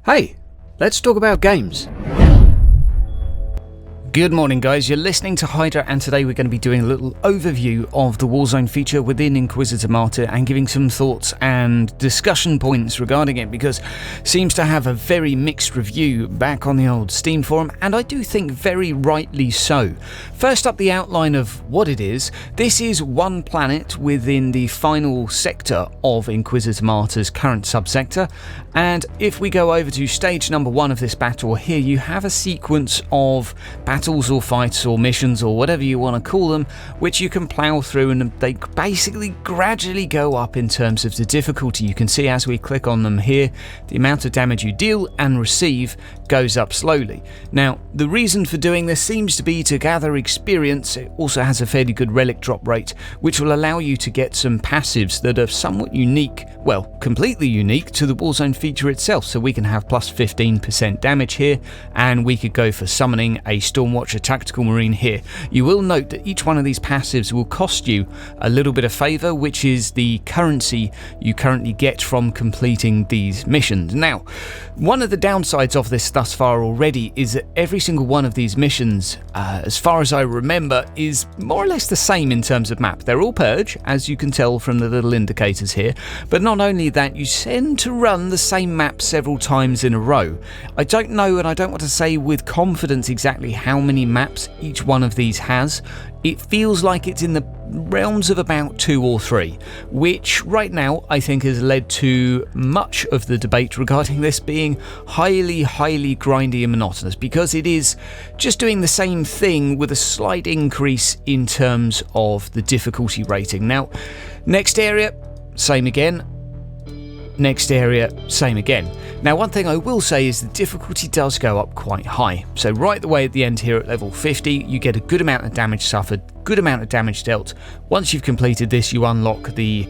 Hey, let's talk about games. Good morning guys, you're listening to Hydra and today we're going to be doing a little overview of the Warzone feature within Inquisitor Martyr and giving some thoughts and discussion points regarding it because it seems to have a very mixed review back on the old Steam forum, and I do think very rightly so. First up, the outline of what it is. This is one planet within the final sector of Inquisitor Martyr's current subsector, and if we go over to stage number 1 of this battle here, you have a sequence of battles or fights or missions or whatever you want to call them, which you can plow through, and they basically gradually go up in terms of the difficulty. You can see as we click on them here, the amount of damage you deal and receive goes up slowly. Now, the reason for doing this seems to be to gather experience. It also has a fairly good relic drop rate, which will allow you to get some passives that are somewhat unique, well, completely unique to the Warzone feature itself. So we can have plus 15% damage here, and we could go for summoning a Stormwatcher Tactical Marine here. You will note that each one of these passives will cost you a little bit of favour, which is the currency you currently get from completing these missions. Now, one of the downsides of this thus far already is that every single one of these missions, as far as I remember, is more or less the same in terms of map. They're all Purge, as you can tell from the little indicators here, but not only that, you tend to run the same map several times in a row. I don't know, and I don't want to say with confidence exactly how many maps each one of these has. It feels like it's in the realms of about 2 or 3, which right now I think has led to much of the debate regarding this being highly grindy and monotonous, because it is just doing the same thing with a slight increase in terms of the difficulty rating. Now, next area, same again. Next area, same again. Now, one thing I will say is the difficulty does go up quite high. So right the way at the end here at level 50, you get a good amount of damage suffered, good amount of damage dealt. Once you've completed this, you unlock the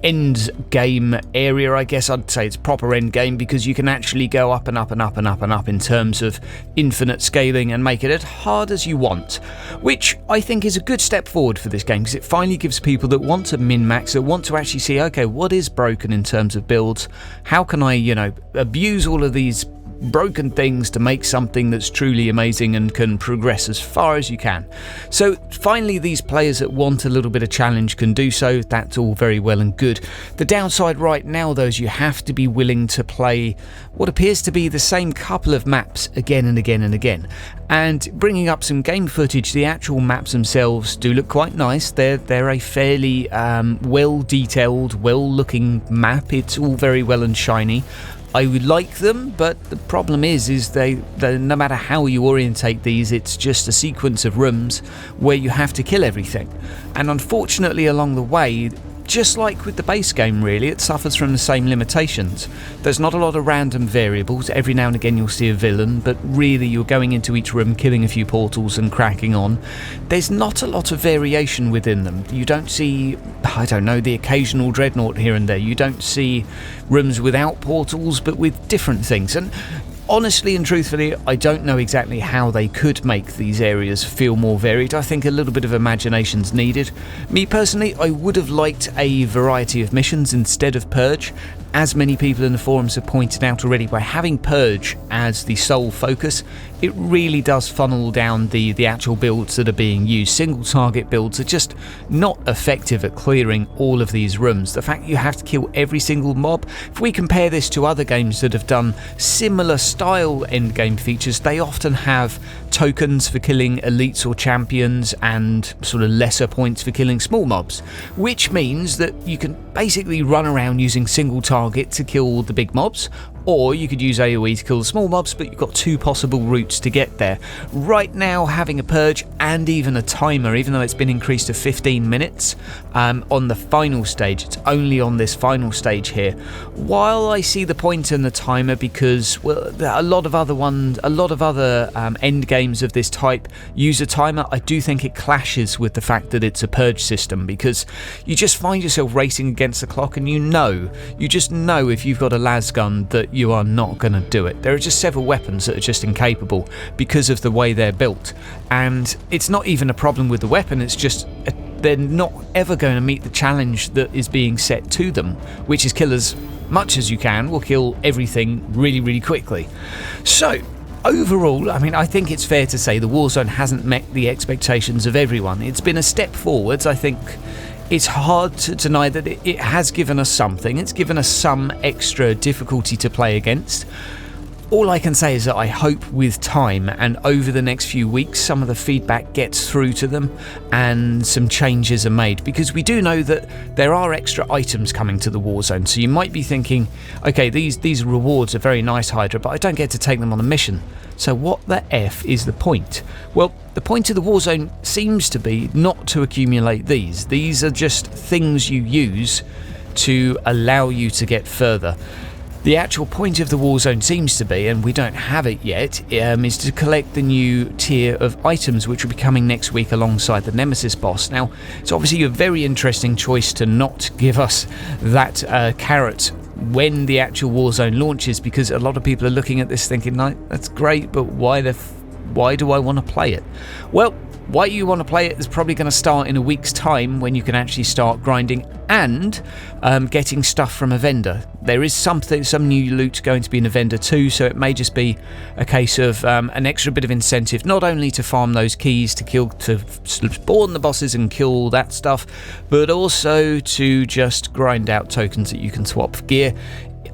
end game area. I guess I'd say it's proper end game, because you can actually go up and up and up and up and up in terms of infinite scaling and make it as hard as you want, which I think is a good step forward for this game, because it finally gives people that want to min-max, that want to actually see, okay, what is broken in terms of builds, how can I, abuse all of these broken things to make something that's truly amazing and can progress as far as you can. So finally, these players that want a little bit of challenge can do so. That's all very well and good. The downside right now, though, is you have to be willing to play what appears to be the same couple of maps again and again and again. And bringing up some game footage, the actual maps themselves do look quite nice. They're a fairly well detailed, well looking map. It's all very well and shiny. I would like them, but the problem is they no matter how you orientate these, it's just a sequence of rooms where you have to kill everything. And unfortunately, along the way, just like with the base game really, it suffers from the same limitations. There's not a lot of random variables. Every now and again you'll see a villain, but really you're going into each room, killing a few portals and cracking on. There's not a lot of variation within them. You don't see, I don't know, the occasional dreadnought here and there. You don't see rooms without portals, but with different things. And honestly and truthfully, I don't know exactly how they could make these areas feel more varied. I think a little bit of imagination's needed. Me personally, I would have liked a variety of missions instead of Purge. As many people in the forums have pointed out already, by having Purge as the sole focus, it really does funnel down the actual builds that are being used. Single target builds are just not effective at clearing all of these rooms. The fact you have to kill every single mob, if we compare this to other games that have done similar style endgame features, they often have tokens for killing elites or champions and sort of lesser points for killing small mobs, which means that you can basically run around using single target to kill the big mobs, or you could use AoE to kill the small mobs, but you've got 2 possible routes to get there. Right now, having a Purge and even a timer, even though it's been increased to 15 minutes on the final stage, it's only on this final stage here. While I see the point in the timer, because well, a lot of other end games of this type use a timer, I do think it clashes with the fact that it's a Purge system, because you just find yourself racing against the clock, and you just know if you've got a las gun that you are not going to do it. There are just several weapons that are just incapable because of the way they're built, and it's not even a problem with the weapon, it's just they're not ever going to meet the challenge that is being set to them, which is killers much as you can will kill everything really, really quickly. So overall, I mean, I think it's fair to say the Warzone hasn't met the expectations of everyone. It's been a step forwards. I think it's hard to deny that it has given us something. It's given us some extra difficulty to play against. All I can say is that I hope with time and over the next few weeks some of the feedback gets through to them and some changes are made, because we do know that there are extra items coming to the Warzone. So you might be thinking, okay, these rewards are very nice, Hydra, but I don't get to take them on a mission. So what the F is the point? Well, the point of the Warzone seems to be not to accumulate these. These are just things you use to allow you to get further. The actual point of the Warzone seems to be, and we don't have it yet, is to collect the new tier of items which will be coming next week alongside the Nemesis boss. Now, it's obviously a very interesting choice to not give us that carrot when the actual Warzone launches, because a lot of people are looking at this thinking, no, that's great, but why do I want to play it? Well, why you want to play it is probably going to start in a week's time, when you can actually start grinding and getting stuff from a vendor. There is some new loot going to be in a vendor too, so it may just be a case of an extra bit of incentive, not only to farm those keys to spawn the bosses and kill all that stuff, but also to just grind out tokens that you can swap for gear.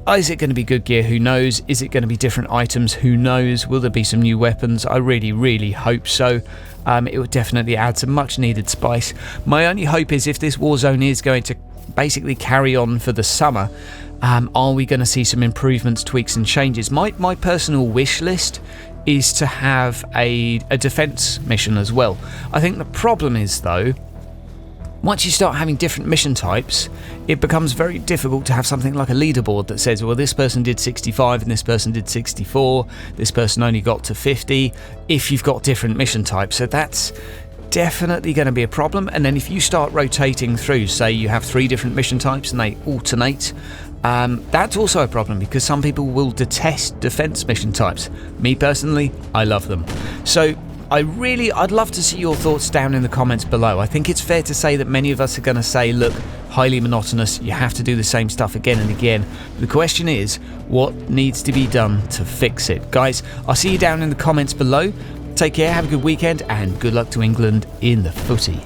Is it going to be good gear? Who knows? Is it going to be different items? Who knows? Will there be some new weapons? I really, really hope so. It would definitely add some much needed spice. My only hope is, if this Warzone is going to basically carry on for the summer, are we going to see some improvements, tweaks and changes? My personal wish list is to have a defense mission as well. I think the problem is, though, once you start having different mission types, it becomes very difficult to have something like a leaderboard that says, well, this person did 65 and this person did 64, this person only got to 50, if you've got different mission types. So that's definitely going to be a problem. And then if you start rotating through, say you have 3 different mission types and they alternate, that's also a problem, because some people will detest defense mission types. Me personally, I love them. So I'd love to see your thoughts down in the comments below. I think it's fair to say that many of us are going to say, look, highly monotonous, you have to do the same stuff again and again. The question is, what needs to be done to fix it? Guys, I'll see you down in the comments below. Take care, have a good weekend, and good luck to England in the footy.